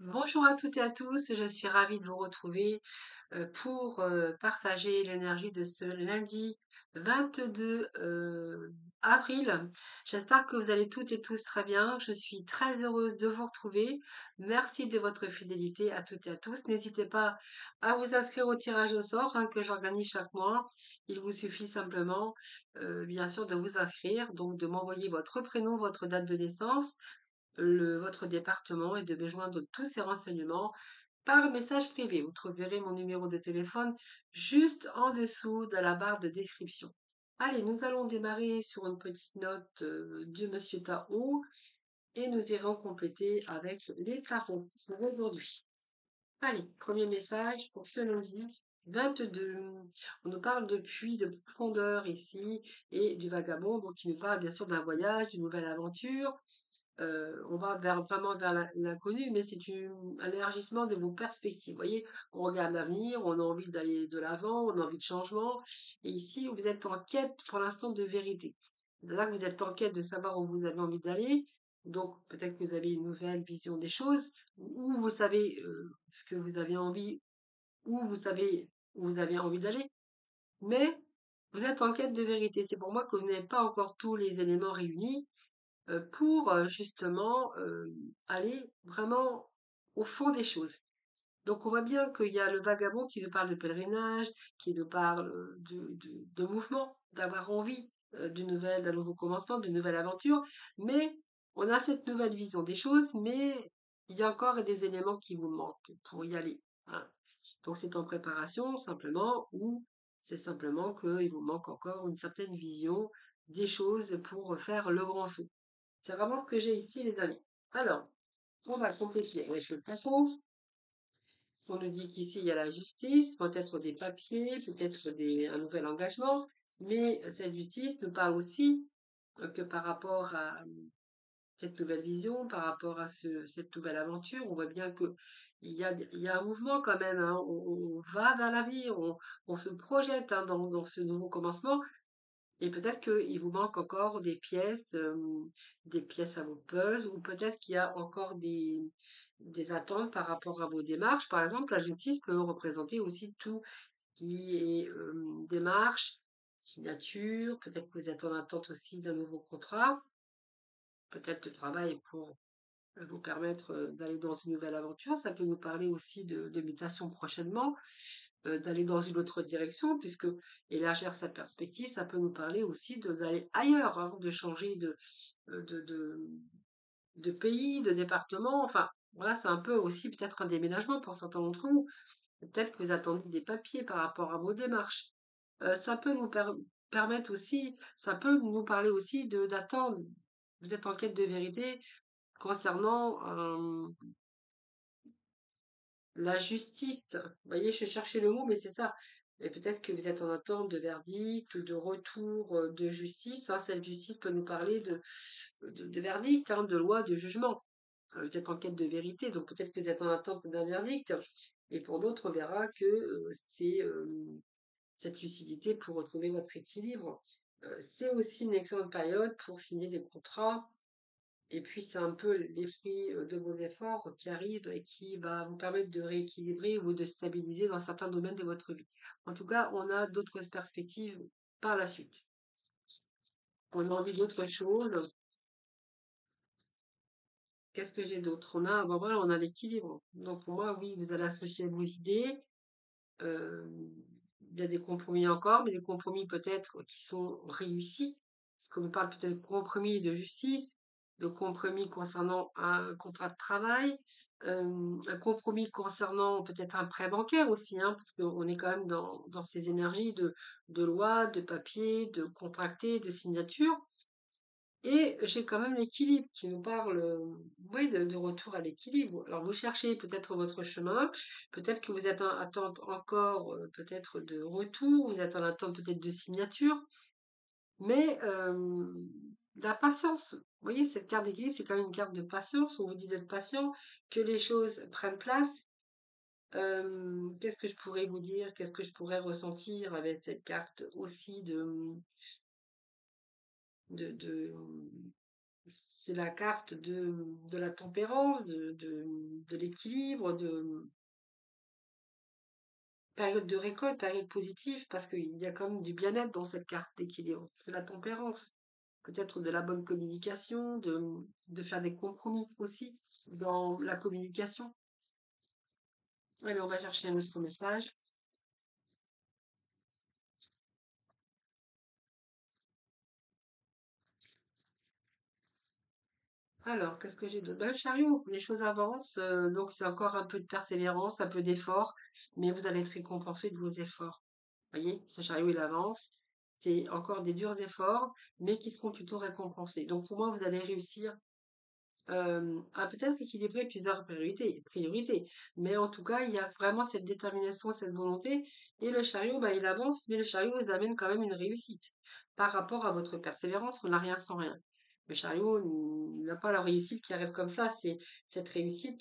Bonjour à toutes et à tous, je suis ravie de vous retrouver pour partager l'énergie de ce lundi 22 avril. J'espère que vous allez toutes et tous très bien. Je suis très heureuse de vous retrouver. Merci de votre fidélité à toutes et à tous. N'hésitez pas à vous inscrire au tirage au sort que j'organise chaque mois. Il vous suffit simplement, bien sûr, de vous inscrire, donc de m'envoyer votre prénom, votre date de naissance votre département et de besoin de tous ces renseignements par message privé. Vous trouverez mon numéro de téléphone juste en dessous de la barre de description. Allez, nous allons démarrer sur une petite note de Monsieur Tao et nous irons compléter avec les tarots pour aujourd'hui. Allez, premier message pour ce lundi 22. On nous parle de puits de profondeur ici et du vagabond, donc qui nous parle bien sûr d'un voyage, d'une nouvelle aventure, on va vraiment vers l'inconnu, mais c'est un élargissement de vos perspectives. Vous voyez, on regarde l'avenir, on a envie d'aller de l'avant, on a envie de changement. Et ici, vous êtes en quête pour l'instant de vérité. Là, vous êtes en quête de savoir où vous avez envie d'aller. Donc, peut-être que vous avez une nouvelle vision des choses, ou vous savez ce que vous avez envie, ou vous savez où vous avez envie d'aller. Mais vous êtes en quête de vérité. C'est pour moi que vous n'avez pas encore tous les éléments réunis pour justement aller vraiment au fond des choses. Donc on voit bien qu'il y a le vagabond qui nous parle de pèlerinage, qui nous parle de mouvement, d'avoir envie d'un nouveau commencement, d'une nouvelle aventure, mais on a cette nouvelle vision des choses, mais il y a encore des éléments qui vous manquent pour y aller, hein. Donc c'est en préparation simplement, ou c'est simplement qu'il vous manque encore une certaine vision des choses pour faire le grand saut. C'est vraiment ce que j'ai ici, les amis. Alors, on va compléter avec le plafond. On nous dit qu'ici, il y a la justice, peut-être des papiers, peut-être un nouvel engagement. Mais cette justice nous parle aussi que par rapport à cette nouvelle vision, par rapport à cette nouvelle aventure, on voit bien que il y a un mouvement quand même, hein. On va vers l'avenir, on se projette dans ce nouveau commencement. Et peut-être qu'il vous manque encore des pièces à vos puzzles, ou peut-être qu'il y a encore des attentes par rapport à vos démarches. Par exemple, la justice peut représenter aussi tout ce qui est démarche, signature. Peut-être que vous êtes en attente aussi d'un nouveau contrat, peut-être de travail pour vous permettre d'aller dans une nouvelle aventure. Ça peut nous parler aussi de mutation prochainement, d'aller dans une autre direction, puisque élargir sa perspective, ça peut nous parler aussi d'aller ailleurs, hein, de changer euh, de, de, de pays, de département. Enfin, voilà, c'est un peu aussi peut-être un déménagement pour certains d'entre vous. Peut-être que vous attendez des papiers par rapport à vos démarches. Ça peut permettre aussi, ça peut nous parler aussi d'attendre. Vous êtes en quête de vérité concernant la justice. Vous voyez, je cherchais le mot, mais c'est ça. Et peut-être que vous êtes en attente de verdict, de retour de justice, hein. Cette justice peut nous parler de verdict, hein, de loi, de jugement. Vous êtes en quête de vérité, donc peut-être que vous êtes en attente d'un verdict. Et pour d'autres, on verra que c'est cette lucidité pour retrouver votre équilibre. C'est aussi une excellente période pour signer des contrats, et puis, c'est un peu les fruits de vos efforts qui arrivent et qui va vous permettre de rééquilibrer ou de stabiliser dans certains domaines de votre vie. En tout cas, on a d'autres perspectives par la suite. On a envie d'autre chose. Qu'est-ce que j'ai d'autre? Bon, voilà, on a l'équilibre. Donc, pour moi, oui, vous allez associer vos idées. Euh, il y a des compromis encore, mais des compromis peut-être qui sont réussis. Parce qu'on parle peut-être de compromis de justice, de compromis concernant un contrat de travail, un compromis concernant peut-être un prêt bancaire aussi, hein, parce qu'on est quand même dans ces énergies de loi, de papier, de contracté, de signature. Et j'ai quand même l'équilibre qui nous parle, oui, de retour à l'équilibre. Alors vous cherchez peut-être votre chemin, peut-être que vous êtes en attente encore, peut-être de retour, vous êtes en attente peut-être de signature, mais la patience. Vous voyez, cette carte d'équilibre, c'est quand même une carte de patience. On vous dit d'être patient, que les choses prennent place. Qu'est-ce que je pourrais vous dire? Qu'est-ce que je pourrais ressentir avec cette carte aussi de C'est la carte de la tempérance, de l'équilibre, de période de récolte, période positive, parce qu'il y a quand même du bien-être dans cette carte d'équilibre. C'est la tempérance. Peut-être de la bonne communication, de faire des compromis aussi dans la communication. Allez, on va chercher un autre message. Alors, qu'est-ce que j'ai d'autre? Ben, le chariot, les choses avancent, donc c'est encore un peu de persévérance, un peu d'effort, mais vous allez être récompensé de vos efforts. Voyez, ce chariot, il avance. C'est encore des durs efforts, mais qui seront plutôt récompensés. Donc, pour moi, vous allez réussir à peut-être équilibrer plusieurs priorités. Mais en tout cas, il y a vraiment cette détermination, cette volonté. Et le chariot, bah, il avance, mais le chariot vous amène quand même une réussite. Par rapport à votre persévérance, on n'a rien sans rien. Le chariot n'a pas la réussite qui arrive comme ça. C'est cette réussite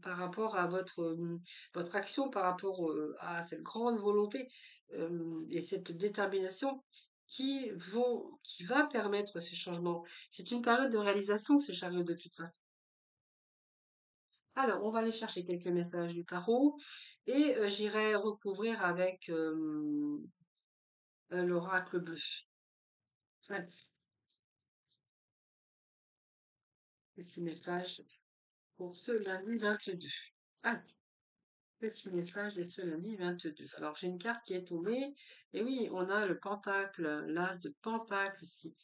par rapport à votre action, par rapport à cette grande volonté et cette détermination qui va permettre ce changement. C'est une période de réalisation, ce chariot, de toute façon. Alors, on va aller chercher quelques messages du tarot et j'irai recouvrir avec l'oracle bœuf. Ouais, petit message pour ce lundi 22. Ah, petit message de ce lundi 22. Alors, j'ai une carte qui est tombée. Et oui, on a le pentacle, l'as de pentacle ici.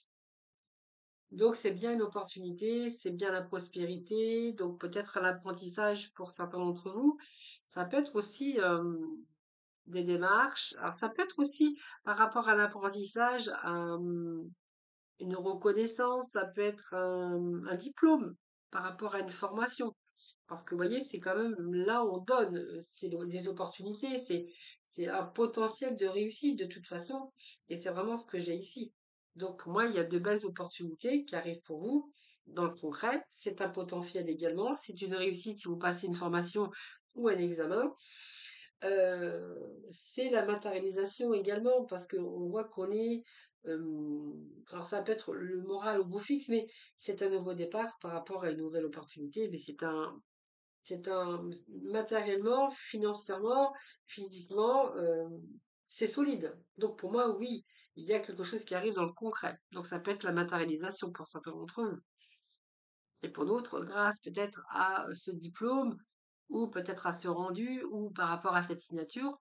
Donc, c'est bien une opportunité, c'est bien la prospérité, donc peut-être l'apprentissage pour certains d'entre vous. Ça peut être aussi des démarches. Alors, ça peut être aussi par rapport à l'apprentissage, une reconnaissance, ça peut être un diplôme par rapport à une formation. Parce que vous voyez, c'est quand même là où on donne, c'est des opportunités, c'est un potentiel de réussite de toute façon, et c'est vraiment ce que j'ai ici. Donc pour moi, il y a de belles opportunités qui arrivent pour vous dans le concret. C'est un potentiel également, c'est une réussite si vous passez une formation ou un examen. C'est la matérialisation également, parce qu'on voit qu'on est, alors ça peut être le moral au bout fixe, mais c'est un nouveau départ par rapport à une nouvelle opportunité, mais c'est un matériellement, financièrement, physiquement, c'est solide. Donc pour moi, oui, il y a quelque chose qui arrive dans le concret. Donc ça peut être la matérialisation pour certains d'entre eux. Et pour d'autres, grâce peut-être à ce diplôme, ou peut-être à ce rendu, ou par rapport à cette signature,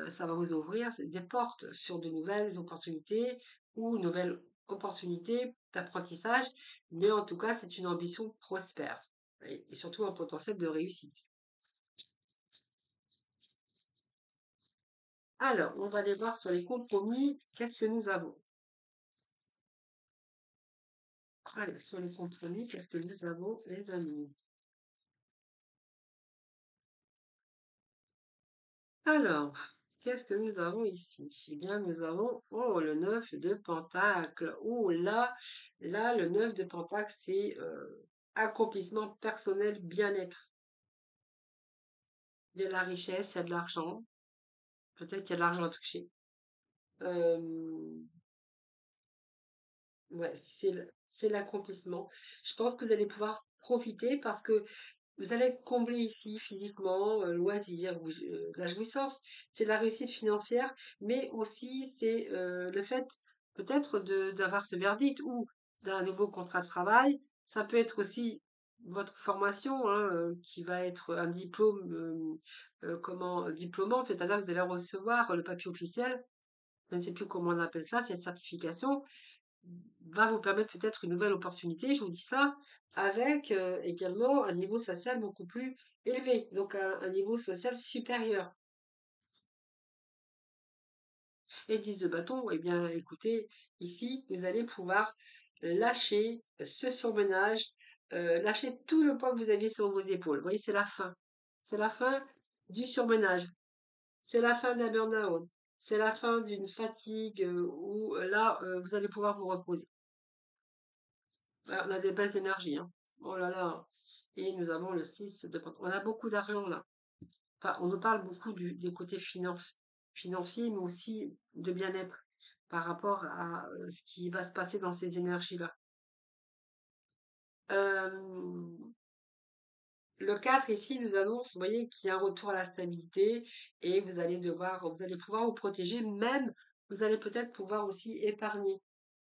ça va vous ouvrir des portes sur de nouvelles opportunités ou une nouvelle opportunité d'apprentissage. Mais en tout cas, c'est une ambition prospère et surtout un potentiel de réussite. Alors, on va aller voir sur les compromis, qu'est-ce que nous avons? Allez, sur les compromis, qu'est-ce que nous avons, les amis? Alors, qu'est-ce que nous avons ici? Eh bien, nous avons, oh, le 9 de Pentacle. Oh là, le 9 de Pentacle, c'est accomplissement personnel, bien-être. Il y a de la richesse, il y a de l'argent. Peut-être qu'il y a de l'argent à toucher. Euh, ouais, c'est l'accomplissement. Je pense que vous allez pouvoir profiter parce que vous allez être comblé ici physiquement, loisirs, la jouissance, c'est la réussite financière, mais aussi c'est le fait peut-être d'avoir ce verdict ou d'un nouveau contrat de travail. Ça peut être aussi votre formation hein, qui va être un diplôme, comment diplômant, c'est-à-dire que vous allez recevoir le papier officiel. Je ne sais plus comment on appelle ça, cette certification va vous permettre peut-être une nouvelle opportunité, je vous dis ça, avec également un niveau social beaucoup plus élevé, donc un niveau social supérieur. Et 10 de bâton, eh bien écoutez, ici, vous allez pouvoir lâcher ce surmenage, lâcher tout le poids que vous aviez sur vos épaules. Vous voyez, c'est la fin. C'est la fin du surmenage. C'est la fin d'un burn-out. C'est la fin d'une fatigue où là, vous allez pouvoir vous reposer. Ah, on a des belles énergies, hein. Oh là là. Et nous avons le 6 de Pentacle. On a beaucoup d'argent là. Enfin, on nous parle beaucoup du côté financier, mais aussi de bien-être par rapport à ce qui va se passer dans ces énergies-là. Euh, le 4 ici nous annonce, vous voyez, qu'il y a un retour à la stabilité et vous allez pouvoir vous protéger, même vous allez peut-être pouvoir aussi épargner.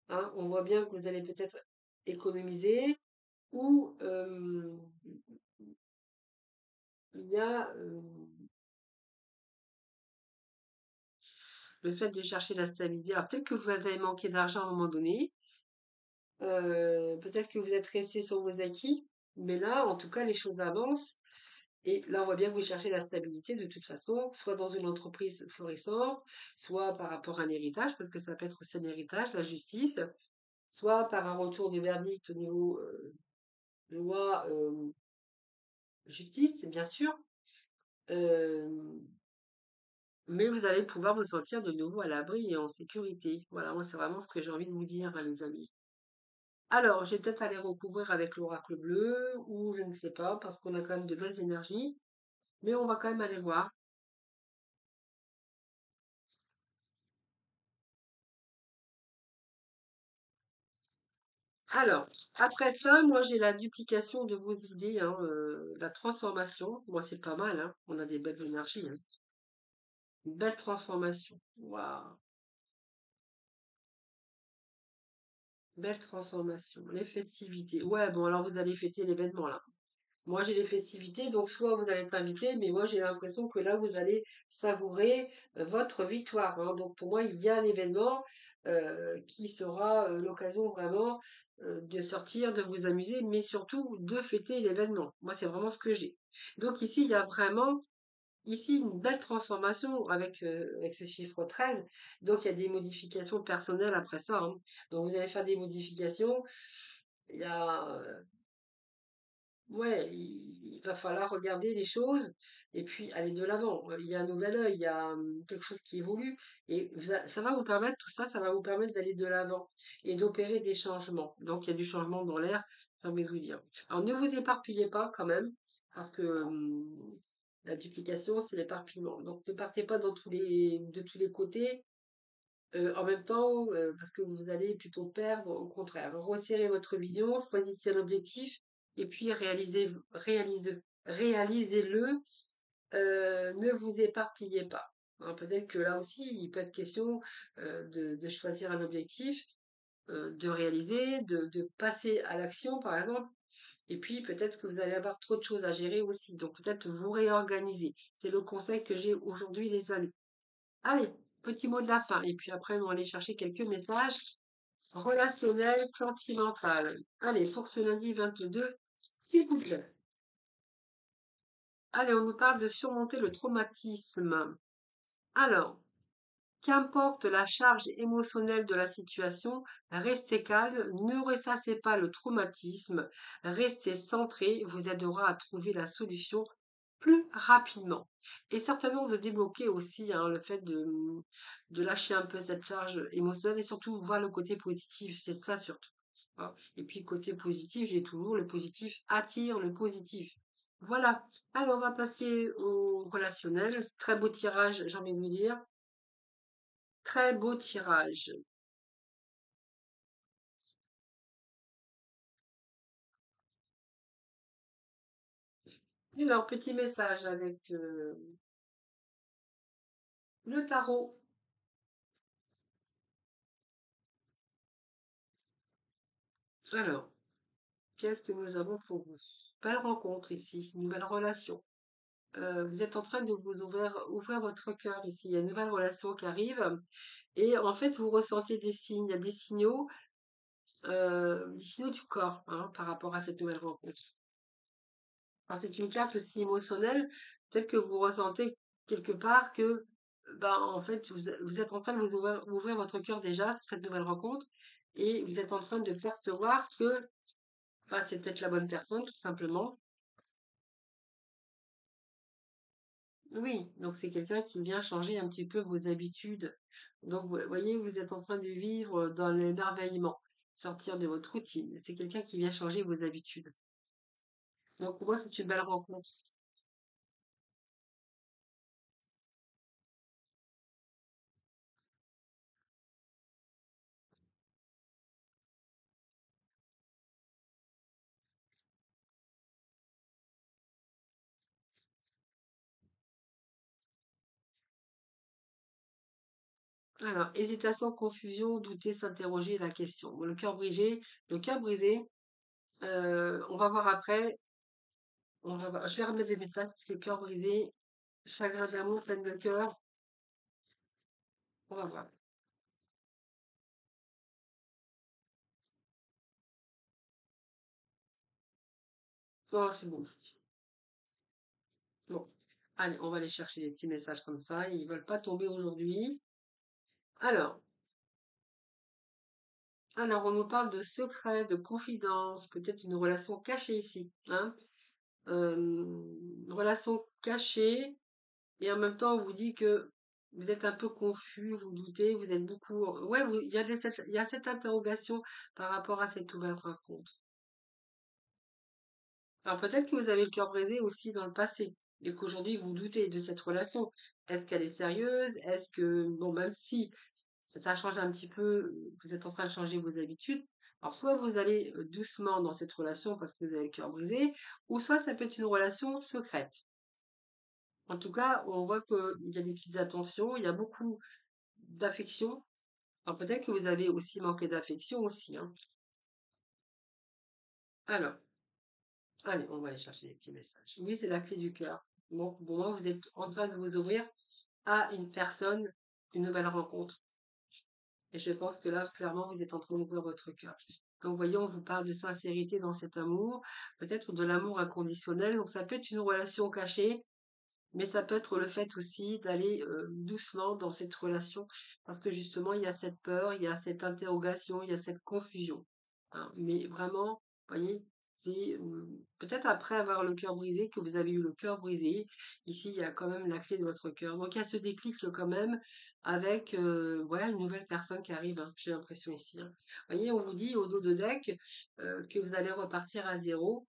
Hein. On voit bien que vous allez peut-être économiser ou il y a le fait de chercher la stabilité. Alors peut-être que vous avez manqué d'argent à un moment donné, peut-être que vous êtes resté sur vos acquis, mais là, en tout cas, les choses avancent. Et là, on voit bien que vous cherchez la stabilité de toute façon, soit dans une entreprise florissante, soit par rapport à un héritage, parce que ça peut être aussi un héritage, la justice, soit par un retour de verdict au niveau loi justice, bien sûr. Euh, mais vous allez pouvoir vous sentir de nouveau à l'abri et en sécurité. Voilà, moi, c'est vraiment ce que j'ai envie de vous dire, hein, les amis. Alors, je vais peut-être aller recouvrir avec l'oracle bleu, ou je ne sais pas, parce qu'on a quand même de belles énergies, mais on va quand même aller voir. Alors, après ça, moi j'ai la duplication de vos idées, hein, la transformation. Moi, c'est pas mal, hein. On a des belles énergies, hein. Une belle transformation. Waouh, belle transformation. Les festivités. Ouais, bon, alors vous allez fêter l'événement là. Moi, j'ai les festivités, donc soit vous allez être invité, mais moi, j'ai l'impression que là, vous allez savourer votre victoire. Hein. Donc, pour moi, il y a un événement qui sera l'occasion vraiment de sortir, de vous amuser, mais surtout de fêter l'événement. Moi, c'est vraiment ce que j'ai. Donc, ici, il y a vraiment ici une belle transformation avec ce chiffre 13. Donc, il y a des modifications personnelles après ça. Hein. Donc, vous allez faire des modifications. Il y a Ouais, il va falloir regarder les choses et puis aller de l'avant. Il y a un nouvel œil, il y a quelque chose qui évolue et ça va vous permettre, tout ça, ça va vous permettre d'aller de l'avant et d'opérer des changements. Donc il y a du changement dans l'air, j'ai envie de vous dire. Alors ne vous éparpillez pas quand même, parce que la duplication, c'est l'éparpillement. Donc ne partez pas de tous les côtés en même temps, parce que vous allez plutôt perdre, au contraire. Resserrez votre vision, choisissez un objectif et puis réalisez-le. Ne vous éparpillez pas. Hein, peut-être que là aussi, il peut être question de choisir un objectif, de réaliser, de passer à l'action, par exemple. Et puis, peut-être que vous allez avoir trop de choses à gérer aussi. Donc, peut-être vous réorganiser. C'est le conseil que j'ai aujourd'hui, les amis. Allez, petit mot de la fin. Et puis après, on va aller chercher quelques messages relationnels, sentimentaux. Allez, pour ce lundi 22, s'il vous plaît. Allez, on nous parle de surmonter le traumatisme. Alors, qu'importe la charge émotionnelle de la situation, restez calme, ne ressassez pas le traumatisme, restez centré, vous aidera à trouver la solution plus rapidement. Et certainement de débloquer aussi hein, le fait de lâcher un peu cette charge émotionnelle et surtout voir le côté positif, c'est ça surtout. Hein. Et puis côté positif, j'ai toujours le positif attire le positif. Voilà. Alors on va passer au relationnel. Très beau tirage, j'ai envie de vous dire. Très beau tirage. Alors, petit message avec le tarot. Alors, qu'est-ce que nous avons pour vous? Belle rencontre ici, une nouvelle relation. Vous êtes en train de ouvrir votre cœur ici. Il y a une nouvelle relation qui arrive. Et en fait, vous ressentez des signes, il y a des signaux du corps hein, par rapport à cette nouvelle rencontre. Alors, c'est une carte aussi émotionnelle. Peut-être que vous ressentez quelque part que, ben, en fait, vous êtes en train de ouvrir votre cœur déjà sur cette nouvelle rencontre et vous êtes en train de percevoir que ben, c'est peut-être la bonne personne, tout simplement. Oui, donc c'est quelqu'un qui vient changer un petit peu vos habitudes. Donc, vous voyez, vous êtes en train de vivre dans l'émerveillement, sortir de votre routine. C'est quelqu'un qui vient changer vos habitudes. Donc, pour moi, c'est une belle rencontre. Alors, hésitation, confusion, douter, s'interroger, la question. Bon, le cœur brisé, on va voir après. Je vais remettre les messages parce que cœur brisé, chagrin d'amour, peine de cœur. On va voir. Oh, c'est bon. Bon. Allez, on va aller chercher des petits messages comme ça. Ils ne veulent pas tomber aujourd'hui. Alors, alors, on nous parle de secrets, de confidences, peut-être une relation cachée ici, hein. Une relation cachée, et en même temps, on vous dit que vous êtes un peu confus, vous doutez, vous êtes beaucoup. Ouais, il y a cette interrogation par rapport à cette nouvelle rencontre. Alors peut-être que vous avez le cœur brisé aussi dans le passé et qu'aujourd'hui vous doutez de cette relation. Est-ce qu'elle est sérieuse? Est-ce que, bon, même si ça change un petit peu, vous êtes en train de changer vos habitudes, alors soit vous allez doucement dans cette relation parce que vous avez le cœur brisé, ou soit ça peut être une relation secrète. En tout cas, on voit qu'il y a des petites attentions, il y a beaucoup d'affection. Alors peut-être que vous avez aussi manqué d'affection aussi, hein. Alors, allez, on va aller chercher les petits messages. Oui, c'est la clé du cœur. Bon, pour moi, vous êtes en train de vous ouvrir à une personne, une nouvelle rencontre. Et je pense que là, clairement, vous êtes en train d'ouvrir votre cœur. Donc, voyons, on vous parle de sincérité dans cet amour, peut-être de l'amour inconditionnel. Donc, ça peut être une relation cachée, mais ça peut être le fait aussi d'aller doucement dans cette relation, parce que justement, il y a cette peur, il y a cette interrogation, il y a cette confusion, hein. Mais vraiment, vous voyez, c'est peut-être après avoir le cœur brisé, que vous avez eu le cœur brisé, ici, il y a quand même la clé de votre cœur. Donc, il y a ce déclic quand même avec voilà, une nouvelle personne qui arrive, hein, j'ai l'impression ici, hein. Vous voyez, on vous dit au dos de deck que vous allez repartir à zéro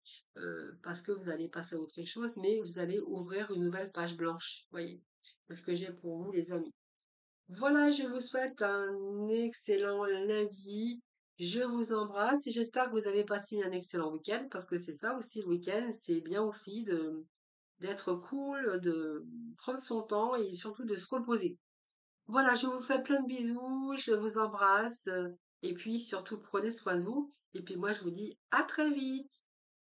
parce que vous allez passer à autre chose, mais vous allez ouvrir une nouvelle page blanche. Voyez, c'est ce que j'ai pour vous, les amis. Voilà, je vous souhaite un excellent lundi. Je vous embrasse et j'espère que vous avez passé un excellent week-end parce que c'est ça aussi le week-end, c'est bien aussi de d'être cool, de prendre son temps et surtout de se reposer. Voilà, je vous fais plein de bisous, je vous embrasse et puis surtout prenez soin de vous. Et puis moi je vous dis à très vite.